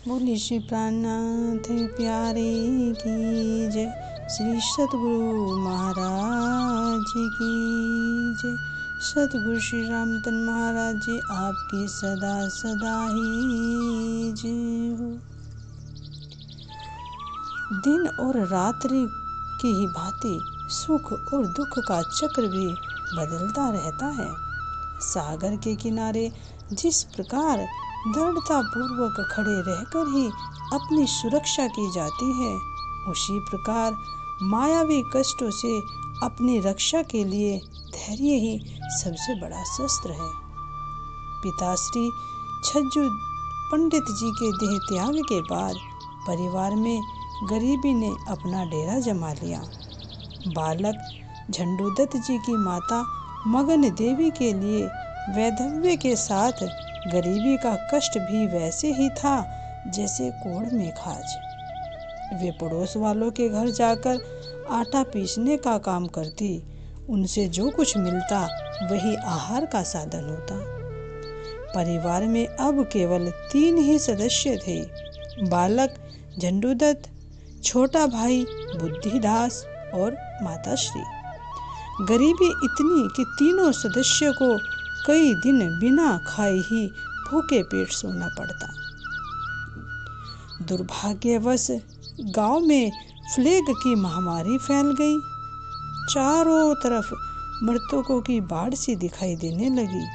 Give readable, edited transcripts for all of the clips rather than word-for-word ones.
बोली श्री प्राणनाथ प्यारे की जय। श्री सतगुरु महाराज की जय। सतगुरु श्री रामतन महाराज जी आपकी सदा सदा ही जय हो। दिन और रात्रि की ही भांति सुख और दुख का चक्र भी बदलता रहता है। सागर के किनारे जिस प्रकार दृढ़ता पूर्वक खड़े रहकर ही अपनी सुरक्षा की जाती है, उसी प्रकार मायावी कष्टों से अपनी रक्षा के लिए धैर्य ही सबसे बड़ा शस्त्र है। पिताश्री छज्जू पंडित जी के देह त्याग के बाद परिवार में गरीबी ने अपना डेरा जमा लिया। बालक झंडूदत्त जी की माता मगन देवी के लिए वैधव्य के साथ गरीबी का कष्ट भी वैसे ही था जैसे कोढ़ में खाज। वे पड़ोस वालों के घर जाकर आटा पीसने का काम करती। उनसे जो कुछ मिलता वही आहार का साधन होता। परिवार में अब केवल 3 ही सदस्य थे, बालक झंडूदत्त, छोटा भाई बुद्धिदास और माताश्री। गरीबी इतनी कि तीनों सदस्यों को कई दिन बिना खाए ही भूखे पेट सोना पड़ता। दुर्भाग्यवश गांव में प्लेग की महामारी फैल गई। चारों तरफ मृतकों की बाढ़ सी दिखाई देने लगी।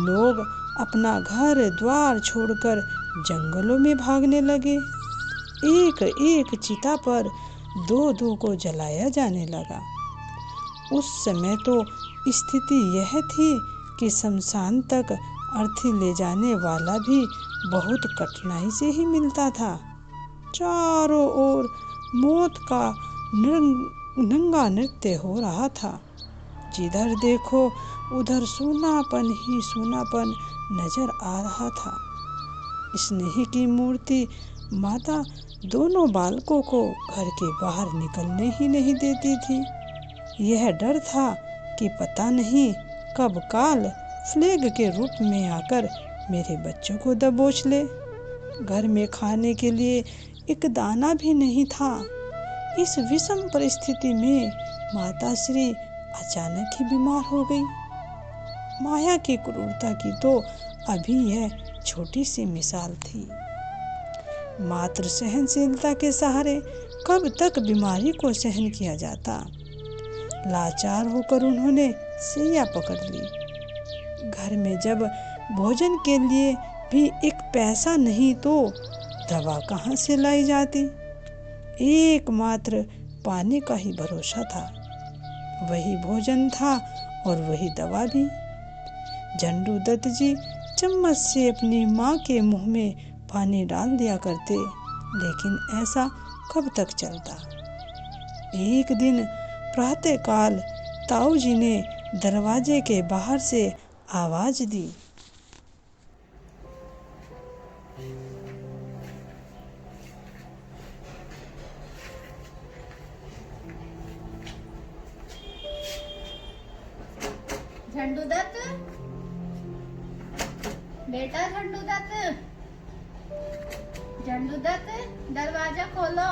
लोग अपना घर द्वार छोड़कर जंगलों में भागने लगे। एक एक चिता पर 2-2 को जलाया जाने लगा। उस समय तो स्थिति यह थी कि शमशान तक अर्थी ले जाने वाला भी बहुत कठिनाई से ही मिलता था। चारों ओर मौत का नंगा नृत्य हो रहा था। जिधर देखो उधर सूनापन ही सूनापन नजर आ रहा था। स्नेह की मूर्ति माता दोनों बालकों को घर के बाहर निकलने ही नहीं देती थी। यह डर था कि पता नहीं कब काल प्लेग के रूप में आकर मेरे बच्चों को दबोच ले। घर में खाने के लिए एक दाना भी नहीं था। इस विषम परिस्थिति में माताश्री अचानक ही बीमार हो गई। माया की क्रूरता की तो अभी यह छोटी सी मिसाल थी। मात्र सहनशीलता के सहारे कब तक बीमारी को सहन किया जाता। लाचार होकर उन्होंने सैया पकड़ ली। घर में जब भोजन के लिए भी एक पैसा नहीं तो दवा कहाँ से लाई जाती। एकमात्र पानी का ही भरोसा था। वही भोजन था और वही दवा भी। झंडूदत्त जी चम्मच से अपनी माँ के मुंह में पानी डाल दिया करते, लेकिन ऐसा कब तक चलता। एक दिन प्रातःकाल ताऊ जी ने दरवाजे के बाहर से आवाज दी। झंडूदत्त, बेटा झंडूदत्त, झंडूदत्त दरवाजा खोलो।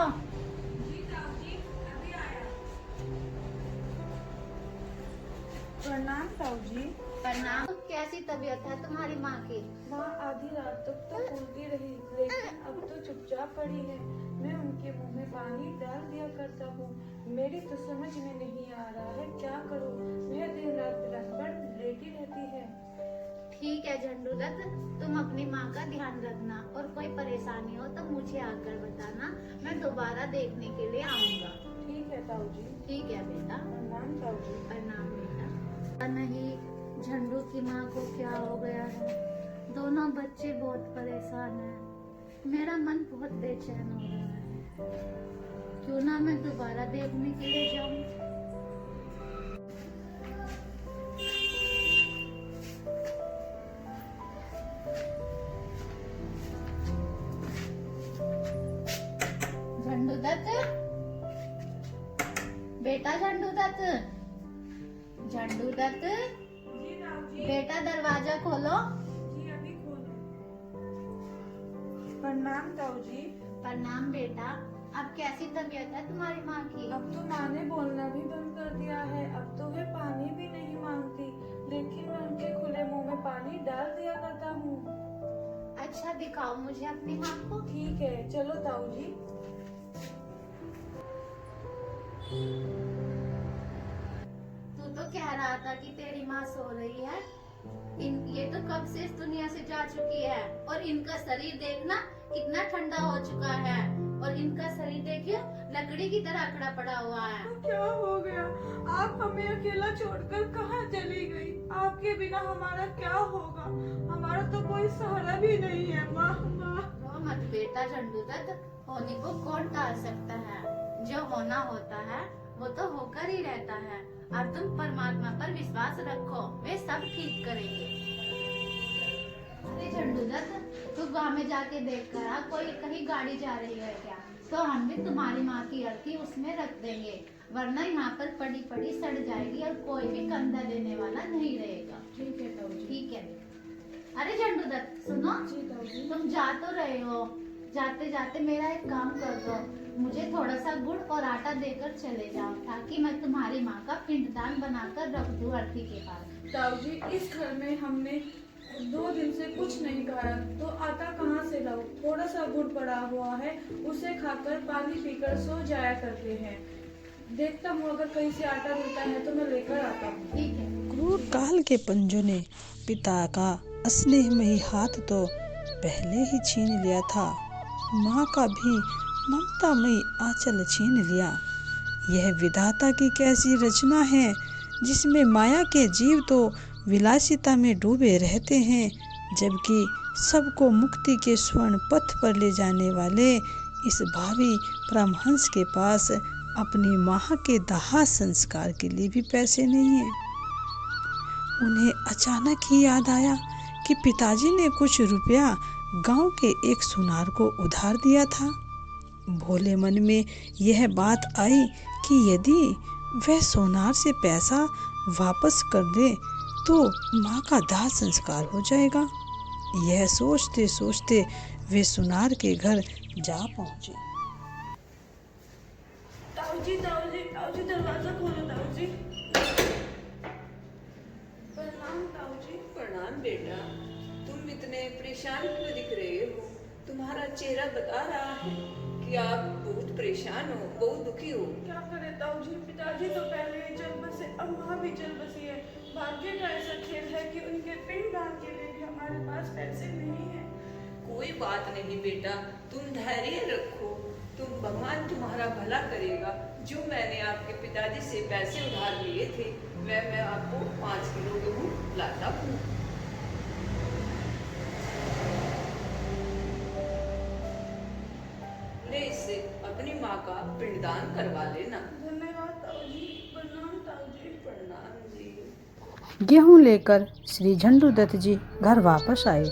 प्रणाम ताऊ जी। प्रणाम। कैसी तबीयत है तुम्हारी माँ की? माँ आधी रात तक तो बोलती रही, लेकिन अब तो चुपचाप पड़ी है। मैं उनके मुंह में पानी डाल दिया करता हूँ। मेरी तो समझ में नहीं आ रहा है क्या करूँ। वह दिन रात भर लेटी रहती है। ठीक है झंडूदत्त, तुम अपनी माँ का ध्यान रखना और कोई परेशानी हो तो मुझे आकर बताना। मैं दोबारा देखने के लिए आऊँगा। ठीक है ताऊ जी। ठीक है बेटा। प्रणाम ताऊ जी। प्रणाम बेटा। नहीं, झंडू की माँ को क्या हो गया है। दोनों बच्चे बहुत परेशान हैं। मेरा मन बहुत बेचैन हो रहा है। क्यों ना मैं दोबारा देखने के लिए जाऊं। झंडूदत्त, बेटा झंडूदत्त, झंडूदत्त बेटा दरवाजा खोलो। जी अभी खोलो। प्रणाम ताऊ जी। प्रणाम बेटा। अब कैसी तबीयत है तुम्हारी माँ की? अब तो माँ ने बोलना भी बंद कर दिया है, अब तो वे पानी भी नहीं मांगती, लेकिन मैं उनके खुले मुंह में पानी डाल दिया करता हूँ। अच्छा दिखाओ मुझे अपनी माँ को। ठीक है, चलो ताऊ जी। तू तो कह रहा था कि तेरी माँ सो रही है। ये तो कब से इस दुनिया से जा चुकी है, और इनका शरीर देखना कितना ठंडा हो चुका है, और इनका शरीर देखिए लकड़ी की तरह अकड़ा पड़ा हुआ है। तो क्या हो गया? आप हमें अकेला छोड़कर कहाँ चली गई? आपके बिना हमारा क्या होगा? हमारा तो कोई सहारा भी नहीं है माँ। रो मत बेटा झंडू दत्त, होने को कौन टाल सकता है? जो होना होता है वो तो होकर ही रहता है, और तुम परमात्मा पर विश्वास रखो, वे सब ठीक करेंगे। अरे झंडू दत्त, तू गाँव में जाके देख कर आ, कोई कहीं गाड़ी जा रही है क्या? तो हम भी तुम्हारी माँ की अर्थी उसमें रख देंगे, वरना यहाँ पर पड़ी पड़ी सड़ जाएगी और कोई भी कंधा देने वाला नहीं रहेगा। ठीक है ताऊ जी। ठीक है। अरे झंडू दत्त सुनो, जी ताऊ जी। तुम जा तो रहे हो, जाते जाते मेरा एक काम कर दो, मुझे थोड़ा सा गुड़ और आटा देकर चले जाओ, ताकि मैं तुम्हारी माँ का पिंडदान बनाकर रख दूं अर्थी के पास। ताऊ जी, इस घर में हमने 2 दिन से कुछ नहीं खाया, तो आटा कहाँ से लाऊं? थोड़ा सा गुड़ पड़ा हुआ है, उसे खाकर पानी पीकर सो जाया करते हैं। देखता हूँ अगर कहीं से आटा मिलता है तो मैं लेकर आता हूँ। ठीक है। क्रूर काल के पंजों ने पिता का स्नेहमयी हाथ तो पहले ही छीन लिया था, माँ का भी ममतामयी आंचल छीन लिया। यह विधाता की कैसी रचना है, जिसमें माया के जीव तो विलासिता में डूबे रहते हैं, जबकि सबको मुक्ति के स्वर्ण पथ पर ले जाने वाले इस भावी परमहंस के पास अपनी माँ के दाह संस्कार के लिए भी पैसे नहीं हैं। उन्हें अचानक ही याद आया कि पिताजी ने कुछ रुपया गांव के एक सुनार को उधार दिया था। भोले मन में यह बात आई कि यदि वह सोनार से पैसा वापस कर दे तो माँ का दाह संस्कार हो जाएगा। यह सोचते सोचते वे सुनार के घर जा पहुँचे। ताऊ जी, दरवाजा खोलो ताऊ जी। प्रणाम ताऊ जी। प्रणाम बेटा, तुम इतने परेशान क्यों दिख रहे हो? तुम्हारा चेहरा बता रहा है कि आप बहुत परेशान हो, बहुत दुखी हो। क्या करे ताऊ जी, पिताजी तो पहले ही चल बसे, अब माँ भी चल बसी है। भाग्य का ऐसा खेल है कि उनके पिंडदान के लिए भी हमारे पास पैसे नहीं है। कोई बात नहीं बेटा, तुम धैर्य रखो, तुम भगवान तुम्हारा भला करेगा। जो मैंने आपके पिताजी से पैसे उधार लिए थे, मैं आपको 5 किलो गेहूँ लाता हूँ। ले, इससे अपनी माँ का पिंडदान करवा लेना। धन्यवाद ताऊ जी। प्रणाम ताऊ जी। प्रणाम जी। गेहूं लेकर श्री झंडू दत्त जी घर वापस आए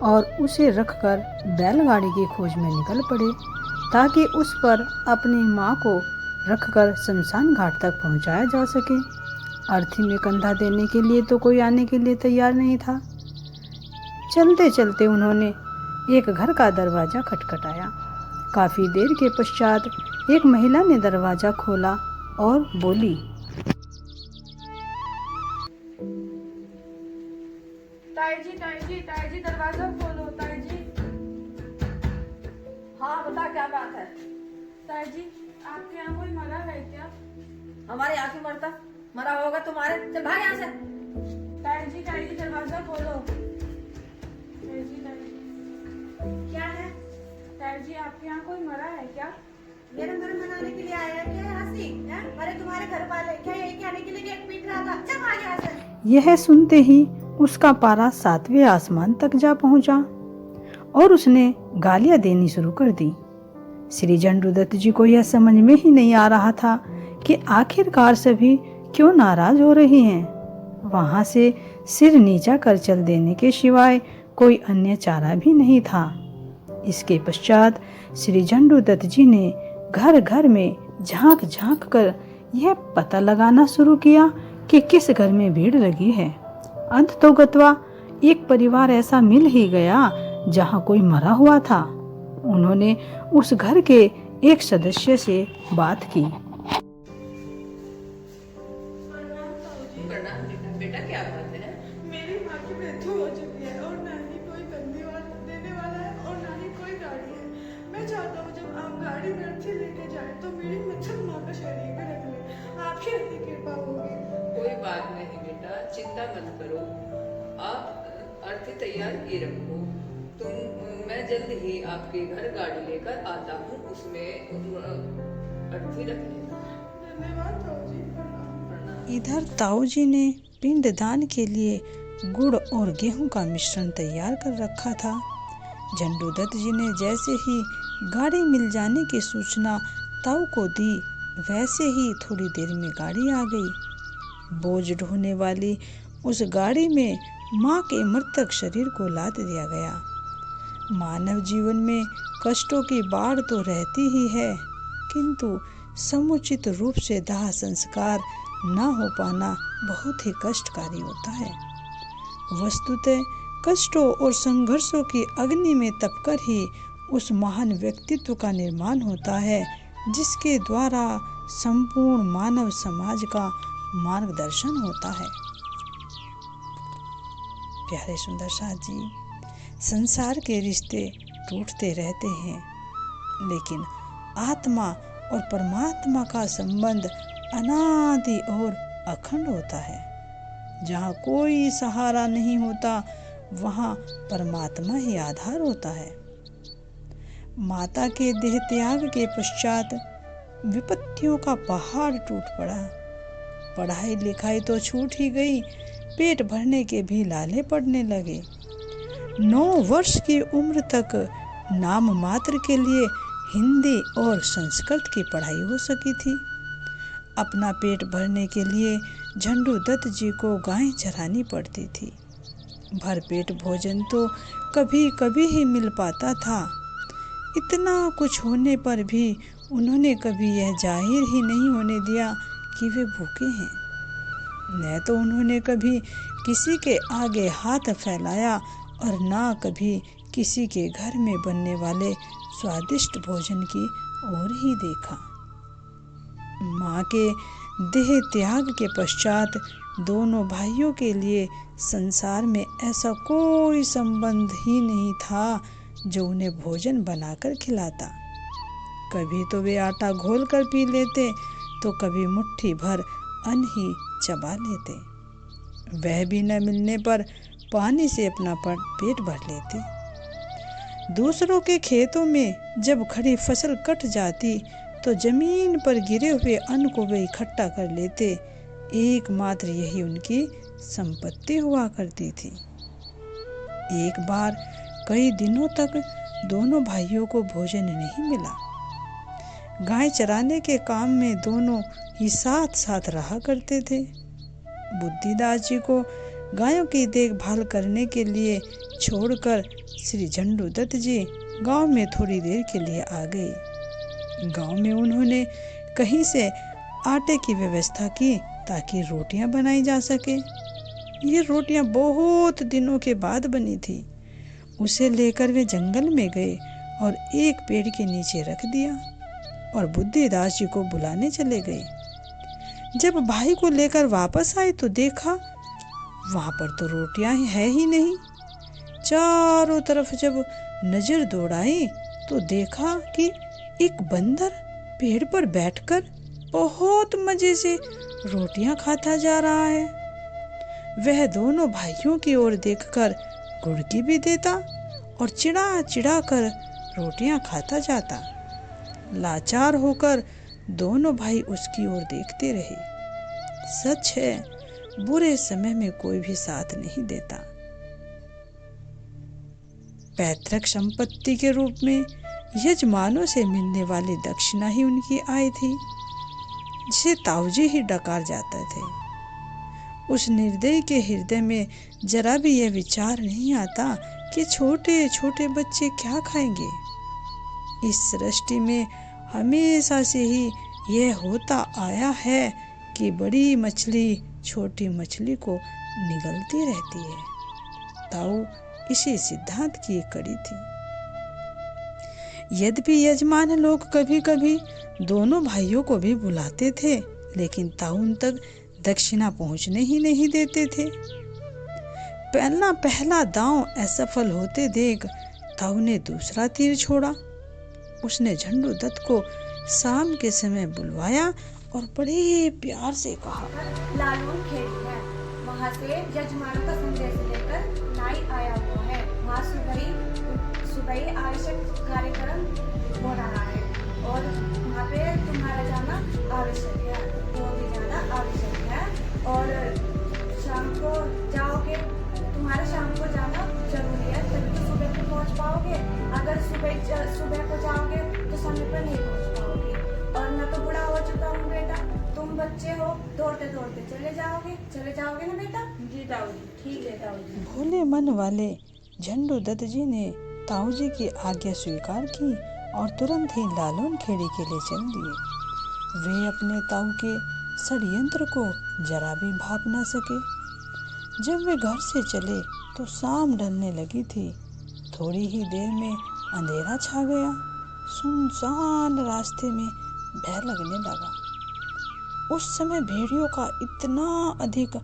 और उसे रखकर बैलगाड़ी की खोज में निकल पड़े, ताकि उस पर अपनी माँ को रखकर शमशान घाट तक पहुँचाया जा सके। अर्थी में कंधा देने के लिए तो कोई आने के लिए तैयार नहीं था। चलते चलते उन्होंने एक घर का दरवाज़ा खटखटाया। काफ़ी देर के पश्चात एक महिला ने दरवाज़ा खोला और बोली, ताई जी, दरवाजा खोलो ताई जी। हाँ बता, क्या बात है? ताई जी, आपके यहाँ कोई मरा है क्या? हमारे यहाँ क्यों मरता? मरा होगा तुम्हारे, चल भाग यहाँ से। ताई जी, दरवाजा खोलो। ताई जी, क्या है? ताई जी, आपके यहाँ कोई मरा है क्या? मेरे घर मनाने के लिए आया है क्या? हंसी है? अरे तुम्हारे घर वाले क्या यही कहने के लिए गेट पीट रहा था? चल भाग यहाँ से। यह सुनते ही उसका पारा 7वें आसमान तक जा पहुंचा और उसने गालियां देनी शुरू कर दी। श्री झंडू दत्त जी को यह समझ में ही नहीं आ रहा था कि आखिरकार सभी क्यों नाराज हो रहे हैं। वहां से सिर नीचा कर चल देने के सिवाय कोई अन्य चारा भी नहीं था। इसके पश्चात श्री झंडू दत्त जी ने घर घर में झांक झांक कर यह पता लगाना शुरू किया कि किस घर में भीड़ लगी है। अंततोगत्वा एक परिवार ऐसा मिल ही गया जहां कोई मरा हुआ था। उन्होंने उस घर के एक सदस्य से बात की। प्रणाम बेटा। बेटा क्या बात है? मेरी माँ की मृत्यु हो चुकी है और ना ही कोई बंदी देने वाला है और ना ही कोई गाड़ी है। मैं चाहता हूँ जब आप गाड़ी में अर्थी लेके जाए तो मेरी मिथुन माँ का शरीर भी रख ले, आपकी अति कृपा होगी। कोई बात नहीं बेटा, चिंता मत करो। आप अर्थी तैयार किए रखो। मैं जल्द ही आपके घर गाड़ी लेकर आता हूँ, उसमें अर्थी रख लेना। धन्यवाद ताऊ जी। प्रणाम। इधर ताऊ जी ने पिंडदान के लिए गुड़ और गेहूं का मिश्रण तैयार कर रखा था। झंडू दत्त जी ने जैसे ही गाड़ी मिल जाने की सूचना ताऊ को दी, वैसे ही थोड़ी देर में गाड़ी आ गई। बोझ ढोने वाली उस गाड़ी में माँ के मृतक शरीर को लाद दिया गया। मानव जीवन में कष्टों की बाढ़ तो रहती ही है, किंतु समुचित रूप से दाह संस्कार न हो पाना बहुत ही कष्टकारी होता है। वस्तुतः कष्टों और संघर्षों की अग्नि में तपकर ही उस महान व्यक्तित्व का निर्माण होता है, जिसके द्वारा संपूर्ण मानव समाज का मार्गदर्शन होता है। प्यारे सुंदर साथ जी, संसार के रिश्ते टूटते रहते हैं, लेकिन आत्मा और परमात्मा का संबंध अनादि और अखंड होता है। जहाँ कोई सहारा नहीं होता, वहाँ परमात्मा ही आधार होता है। माता के देह त्याग के पश्चात विपत्तियों का पहाड़ टूट पड़ा। पढ़ाई लिखाई तो छूट ही गई, पेट भरने के भी लाले पड़ने लगे। 9 वर्ष की उम्र तक नाम मात्र के लिए हिंदी और संस्कृत की पढ़ाई हो सकी थी। अपना पेट भरने के लिए झंडू दत्त जी को गायें चरानी पड़ती थी। भरपेट भोजन तो कभी कभी ही मिल पाता था। इतना कुछ होने पर भी उन्होंने कभी यह जाहिर ही नहीं होने दिया कि वे भूखे हैं। न तो उन्होंने कभी किसी के आगे हाथ फैलाया और ना कभी किसी के घर में बनने वाले स्वादिष्ट भोजन की ओर ही देखा। माँ के देह त्याग के पश्चात दोनों भाइयों के लिए संसार में ऐसा कोई संबंध ही नहीं था जो उन्हें भोजन बनाकर खिलाता। कभी तो वे आटा घोल कर पी लेते, तो कभी मुट्ठी भर अन्न ही चबा लेते। वह भी न मिलने पर पानी से अपना पेट भर लेते। दूसरों के खेतों में जब खड़ी फसल कट जाती तो जमीन पर गिरे हुए अन्न को वे इकट्ठा कर लेते। एकमात्र यही उनकी संपत्ति हुआ करती थी। एक बार कई दिनों तक दोनों भाइयों को भोजन नहीं मिला। गाय चराने के काम में दोनों ही साथ साथ रहा करते थे। बुद्धिदास जी को गायों की देखभाल करने के लिए छोड़कर श्री झंडू दत्त जी गांव में थोड़ी देर के लिए आ गए। गांव में उन्होंने कहीं से आटे की व्यवस्था की ताकि रोटियां बनाई जा सके। ये रोटियां बहुत दिनों के बाद बनी थी। उसे लेकर वे जंगल में गए और एक पेड़ के नीचे रख दिया और बुद्धिदास जी को बुलाने चले गए। जब भाई को लेकर वापस आए तो देखा वहां पर तो रोटियां है ही नहीं। चारों तरफ जब नजर दौड़ाई तो देखा कि एक बंदर पेड़ पर बैठकर बहुत मजे से रोटियां खाता जा रहा है। वह दोनों भाइयों की ओर देखकर गुड़की भी देता और चिढ़ा चिढ़ा कर रोटियां खाता जाता। लाचार होकर दोनों भाई उसकी ओर देखते रहे। सच है, बुरे समय में कोई भी साथ नहीं देता। पैतृक संपत्ति के रूप में यजमानों से मिलने वाली दक्षिणा ही उनकी आय थी, जिसे ताऊजी ही डकार जाते थे। उस निर्दयी के हृदय में जरा भी यह विचार नहीं आता कि छोटे छोटे बच्चे क्या खाएंगे। इस सृष्टि में हमेशा से ही यह होता आया है कि बड़ी मछली छोटी मछली को निगलती रहती है। ताऊ इसी सिद्धांत की एक कड़ी थी। यद्यपि यजमान लोग कभी कभी दोनों भाइयों को भी बुलाते थे, लेकिन ताउन तक दक्षिणा पहुंचने ही नहीं देते थे। पहला दांव असफल होते देख ताऊ ने दूसरा तीर छोड़ा। उसने झंडू दत्त को शाम के समय बुलवाया और बड़े प्यार से कहा, लालून खेड़ी है, वहाँ से यजमानों का संदेश लेकर नाई आया हुआ है। वहाँ सुबह आवश्यक कार्यक्रम हो रहा है और वहाँ पे तुम्हारा जाना आवश्यक है, वो भी जाना आवश्यक है। और शाम को जाओगे, तुम्हारा शाम को जाना जरूरी है, तभी तो सुबह को पहुँच पाओगे। अगर सुबह को जाओगे तो समय पर नहीं पहुँच पाओगे। और मैं तो बूढ़ा हो चुका हूँ बेटा, तुम बच्चे हो, दौड़ते दौड़ते चले जाओगे ना बेटा? जी ताऊ जी, ठीक है ताऊ जी। भोले मन वाले झंडू दत्त जी ने ताऊ जी की आज्ञा स्वीकार की और तुरंत ही लालून खेड़ी के लिए चल दिए। वे अपने ताऊ के षड्यंत्र को जरा भी भाप न सके। जब वे घर से चले तो शाम ढलने लगी थी। थोड़ी ही देर में अंधेरा छा गया। सुनसान रास्ते में भय लगने लगा। उस समय भेड़ियों का इतना अधिक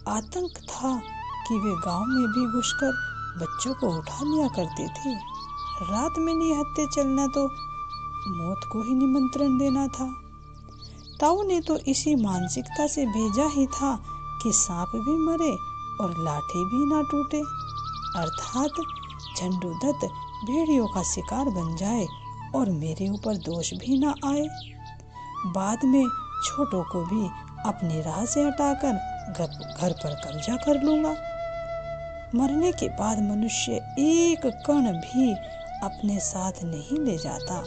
आतंक था कि वे गांव में भी घुसकर बच्चों को उठा लिया करते थे। रात में निहत्थे चलना तो मौत को ही निमंत्रण देना था। ताऊ ने तो इसी मानसिकता से भेजा ही था कि सांप भी मरे और लाठी भी ना टूटे, अर्थात झंडू दत्त भेड़ियों का शिकार बन जाए और मेरे ऊपर दोष भी ना आए। बाद में छोटों को भी अपनी राह से हटाकर घर पर कब्जा कर लूंगा। मरने के बाद मनुष्य एक कण भी अपने साथ नहीं ले जाता,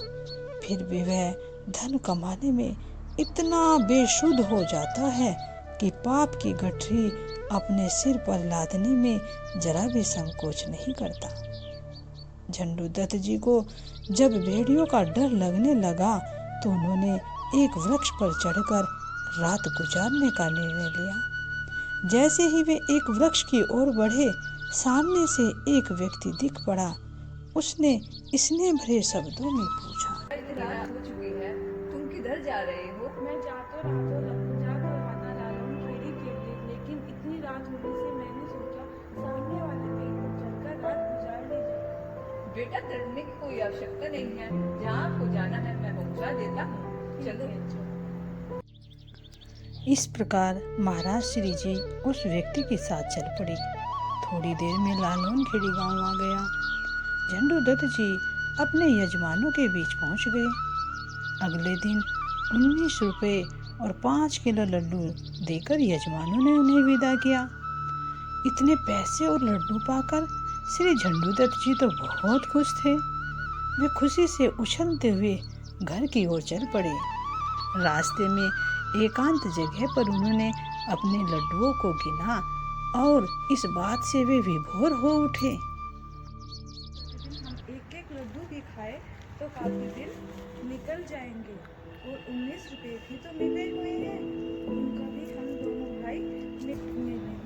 फिर भी वह धन कमाने में इतना बेसुध हो जाता है कि पाप की गठरी अपने सिर पर लादने में जरा भी संकोच नहीं करता। झंडू दत्त जी को जब भेड़ियों का डर लगने लगा तो उन्होंने एक वृक्ष पर चढ़कर रात गुजारने का निर्णय लिया। जैसे ही वे एक वृक्ष की ओर बढ़े, सामने से एक व्यक्ति दिख पड़ा। उसने स्नेह भरे शब्दों में पूछा, इतनी रात हो चुकी है, तुम किधर जा रहे हो? मैं जा तो रहा था लालून खेड़ी के लिए, लेकिन इतनी रात होने से मैंने सोचा सामने वाले पेड़ पर चढ़कर रात गुजार ली जाए। बेटा डरने की कोई आवश्यकता नहीं है, जहाँ आपको जाना है मैं पहुँचा देता हूँ, चलो। इस प्रकार महाराज श्री जी उस व्यक्ति के साथ चल पड़ी। थोड़ी देर में लालून खेड़ी गांव आ गया। झंडू दत्त जी अपने यजमानों के बीच पहुंच गए। अगले दिन 19 रुपए और 5 किलो लड्डू देकर यजमानों ने उन्हें विदा किया। इतने पैसे और लड्डू पाकर श्री झंडू दत्त जी तो बहुत खुश थे। वे खुशी से उछलते हुए घर की ओर चल पड़े। रास्ते में एकांत जगह पर उन्होंने अपने लड्डुओं को गिना और इस बात से वे विभोर हो उठे। हम एक एक लड्डू भी खाए तो काफी दिन निकल जाएंगे और 19 रुपए भी तो मिले हुए हैं, उनका भी हम दोनों भाई निपट में हैं।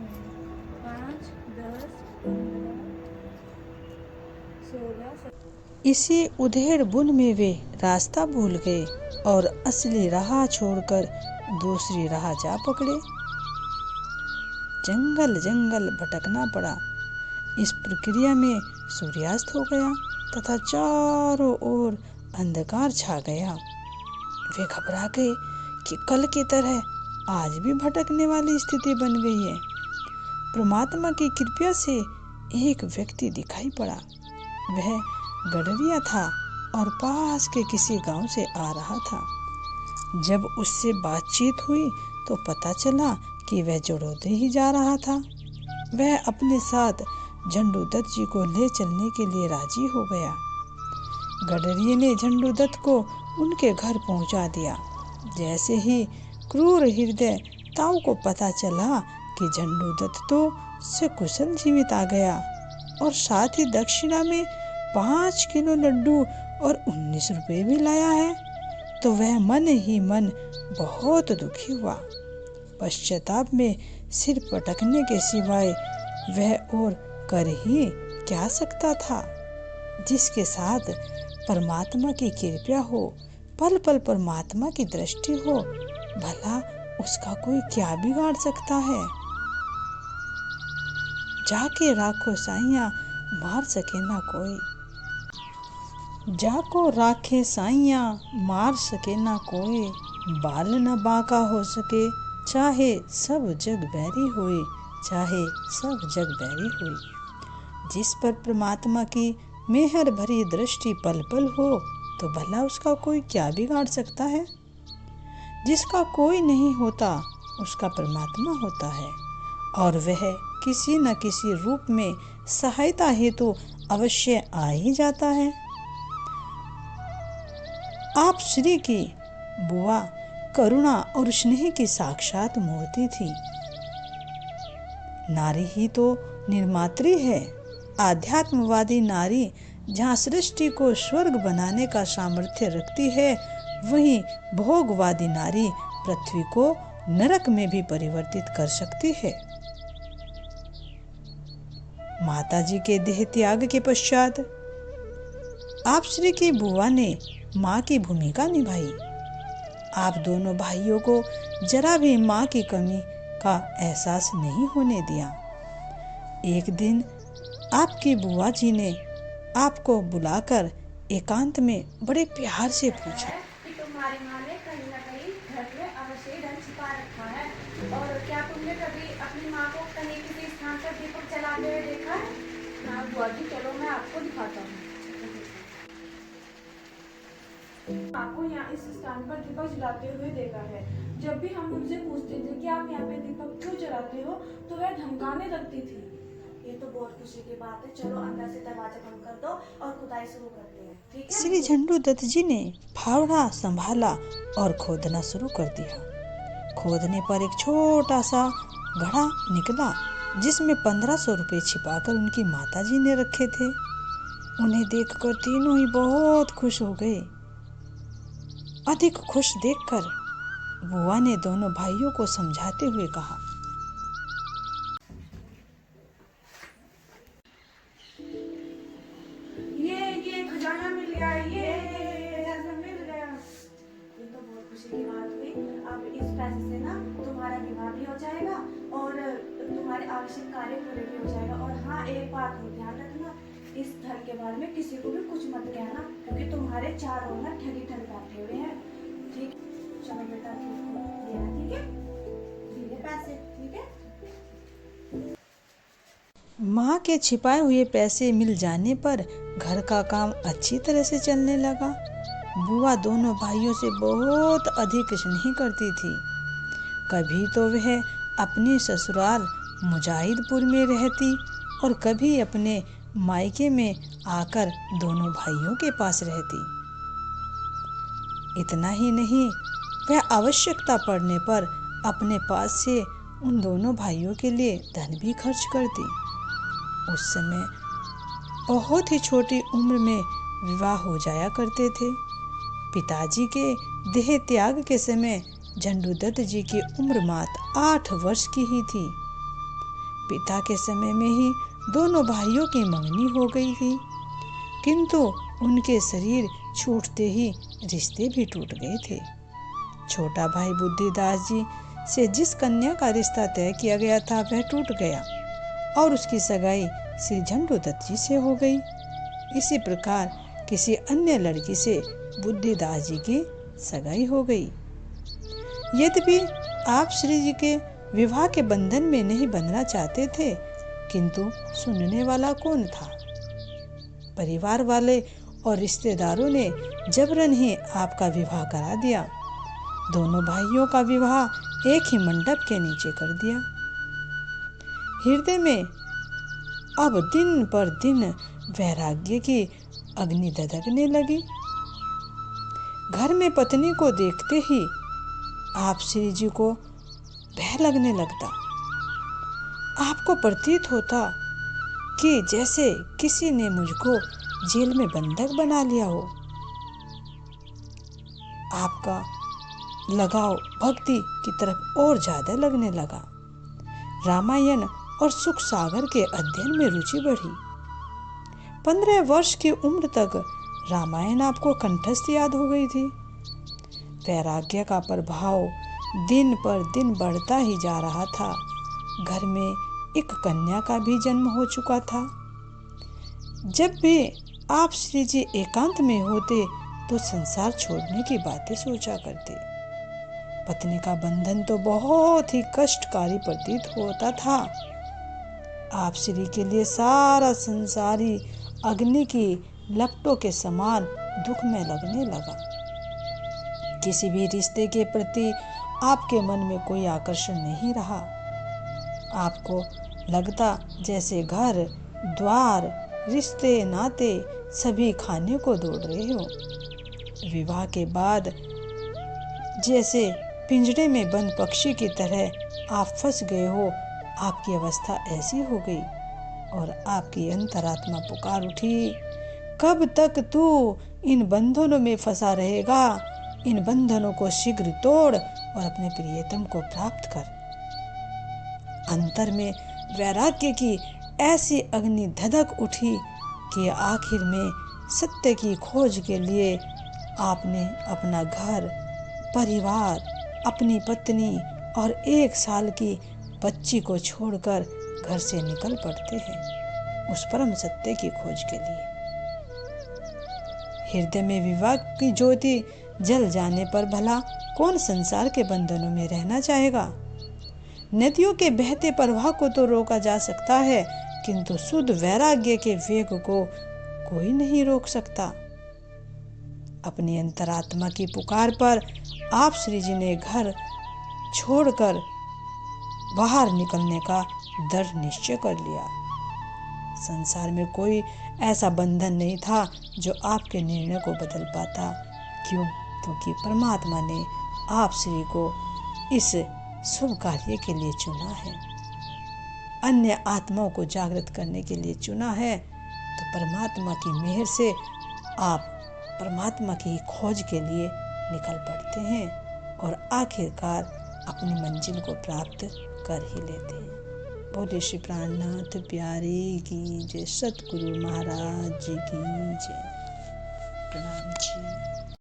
5, 10, 15, 16। इसी उधेड़ बुन में वे रास्ता भूल गए और असली राह छोड़कर दूसरी राह जा पकड़े। जंगल जंगल भटकना पड़ा। इस प्रक्रिया में सूर्यास्त हो गया तथा चारों ओर अंधकार छा गया। वे घबरा गए कि कल की तरह आज भी भटकने वाली स्थिति बन गई है। परमात्मा की कृपा से एक व्यक्ति दिखाई पड़ा। वह गडरिया था और पास के किसी गांव से आ रहा था। जब उससे बातचीत हुई तो पता चला कि वह जड़ौदे ही जा रहा था। वह अपने साथ झंडू दत्त जी को ले चलने के लिए राजी हो गया। गडरिये ने झंडू दत्त को उनके घर पहुंचा दिया। जैसे ही क्रूर हृदय ताऊ को पता चला कि झंडू दत्त तो सकुशल जीवित आ गया और साथ ही दक्षिणा में 5 किलो लड्डू और 19 रुपए भी लाया है, तो वह मन ही मन बहुत दुखी हुआ। पश्चाताप में सिर पटकने के सिवाय वह और कर ही क्या सकता था। जिसके साथ परमात्मा की कृपा हो, पल पल परमात्मा की दृष्टि हो, भला उसका कोई क्या बिगाड़ सकता है। जाके राखो साइया, मार सके ना कोई। जाको राखे साइया, मार सके ना कोई। बाल न बांका हो सके, चाहे सब जग बैरी होए, चाहे सब जग बैरी होए। जिस पर परमात्मा की मेहर भरी दृष्टि पल पल हो, तो भला उसका कोई क्या बिगाड़ सकता है। जिसका कोई नहीं होता, उसका परमात्मा होता है, और वह किसी न किसी रूप में सहायता हेतु अवश्य आ ही जाता है। आप श्री की बुआ करुणा और स्नेह की साक्षात मूर्ति थी। नारी ही तो निर्मात्री है। आध्यात्मवादी नारी जहाँ सृष्टि को स्वर्ग बनाने का सामर्थ्य रखती है, वहीं भोगवादी नारी पृथ्वी को नरक में भी परिवर्तित कर सकती है। माताजी के देह त्याग के पश्चात आप श्री की बुआ ने माँ की भूमिका निभाई। आप दोनों भाइयों को जरा भी माँ की कमी का एहसास नहीं होने दिया। एक दिन आपकी बुआ जी ने आपको बुलाकर एकांत में बड़े प्यार से पूछा कि तुम्हारी माँ ने कहीं न कहीं घर में अवश्य धन छिपा रखा है, और क्या तुमने कभी अपनी माँ को कहीं किसी स्थान पर दीपक जलाते हुए देखा है? हाँ बुआ जी, चलो मैं आपको दिखाता हूँ। आपको यहाँ इस स्थान पर दीपक जलाते हुए देखा है। जब भी हम उनसे पूछते थे कि आप यहाँ पे दीपक क्यों जलाते हो, तो वह धमकाने लगती थी। ये तो बहुत खुशी की बात है। चलो अंदर से दरवाजा बंद कर दो और खुदाई शुरू करते हैं, ठीक है? श्री झंडू दत्त जी ने फावड़ा संभाला और खोदना शुरू कर दिया। खोदने पर एक छोटा सा घड़ा निकला, जिसमें 1500 रुपये छिपाकर उनकी माताजी ने रखे थे। उन्हें देखकर तीनों ही बहुत खुश हो गए। अधिक खुश देखकर बुआ ने दोनों भाइयों को समझाते हुए कहा, ये खजाना मिल गया, ये मिल गया। ये तो बहुत खुशी की बात हुई। अब इस पैसे से ना तुम्हारा विवाह भी हो जाएगा और तुम्हारे आवश्यक कार्य पूरे भी हो जाएगा। और हाँ, एक बात और ध्यान रखना, इस धन के बारे में किसी को भी कुछ मत कहना, क्योंकि तुम्हारे चारों ना ठगी बैठे हुए हैं, ठीक? चलो बेटा, लेना, ठीक है? ये पैसे, ठीक है? माँ के छिपाए हुए पैसे मिल जाने पर घर का काम अच्छी तरह से चलने लगा। बुआ दोनों भाइयों से बहुत अधिक स्नेह करती थी। कभी तो वह अपने ससुराल मुजाहिदपुर में रहती और कभी अपने मायके में आकर दोनों भाइयों के पास रहती। इतना ही नहीं, वह आवश्यकता पड़ने पर अपने पास से उन दोनों भाइयों के लिए धन भी खर्च करती। उस समय बहुत ही छोटी उम्र में विवाह हो जाया करते थे। पिताजी के देह त्याग के समय झंडू दत्त जी की उम्र मात्र 8 वर्ष की ही थी। पिता के समय में ही दोनों भाइयों की मंगनी हो गई थी, किंतु उनके शरीर छूटते ही रिश्ते भी टूट गए थे। छोटा भाई बुद्धिदास जी से जिस कन्या का रिश्ता तय किया गया था, वह टूट गया और उसकी सगाई श्री झंडू दत्त जी से हो गई। इसी प्रकार किसी अन्य लड़की से बुद्धिदास जी की सगाई हो गई। यद्यपि आप श्री जी के विवाह के बंधन में नहीं बंधना चाहते थे, किंतु सुनने वाला कौन था। परिवार वाले और रिश्तेदारों ने जबरन ही आपका विवाह करा दिया। दोनों भाइयों का विवाह एक ही मंडप के नीचे कर दिया। हृदय में अब दिन पर दिन वैराग्य की अग्नि दधकने लगी। घर में पत्नी को देखते ही आप श्री जी को भय लगने लगता। आपको प्रतीत होता कि जैसे किसी ने मुझको जेल में बंधक बना लिया हो। आपका लगाव भक्ति की तरफ और ज्यादा लगने लगा। रामायण और सुख सागर के अध्ययन में रुचि बढ़ी। 15 वर्ष की उम्र तक रामायण आपको कंठस्थ याद हो गई थी। वैराग्य का प्रभाव दिन पर दिन बढ़ता ही जा रहा था। घर में एक कन्या का भी जन्म हो चुका था। जब भी आप श्री जी एकांत में होते तो संसार छोड़ने की बातें सोचा करते। पत्नी का बंधन तो बहुत ही कष्टकारी प्रतीत होता था। आप श्री के लिए सारा संसारी अग्नि की लपटों के समान दुख में लगने लगा। किसी भी रिश्ते के प्रति आपके मन में कोई आकर्षण नहीं रहा। आपको लगता जैसे घर द्वार रिश्ते नाते सभी खाने को दौड़ रहे हो। विवाह के बाद जैसे पिंजरे में बंद पक्षी की तरह आप फंस गए हो। आपकी अवस्था ऐसी हो गई और आपकी अंतरात्मा पुकार उठी, कब तक तू इन बंधनों में फंसा रहेगा? इन बंधनों को शीघ्र तोड़ और अपने प्रियतम को प्राप्त कर। अंतर में वैराग्य की ऐसी अग्नि धधक उठी कि आखिर में सत्य की खोज के लिए आपने अपना घर परिवार, अपनी पत्नी और 1 साल की बच्ची को छोड़कर घर से निकल पड़ते हैं उस परम सत्य की खोज के लिए। हृदय में विवाह की ज्योति जल जाने पर भला कौन संसार के बंधनों में रहना चाहेगा? नदियों के बहते प्रवाह को तो रोका जा सकता है, किंतु शुद्ध वैराग्य के वेग को कोई नहीं रोक सकता। अपनी अंतरात्मा की पुकार पर आप श्री जी ने घर छोड़कर बाहर निकलने का दृढ़ निश्चय कर लिया। संसार में कोई ऐसा बंधन नहीं था जो आपके निर्णय को बदल पाता। क्यों? क्योंकि परमात्मा ने आप श्री को इस शुभ कार्य के लिए चुना है, अन्य आत्माओं को जागृत करने के लिए चुना है। तो परमात्मा की मेहर से आप परमात्मा की खोज के लिए निकल पड़ते हैं और आखिरकार अपनी मंजिल को प्राप्त कर ही लेते हैं। बोले श्री प्राणनाथ प्यारे की जय, सतगुरु महाराज की जय।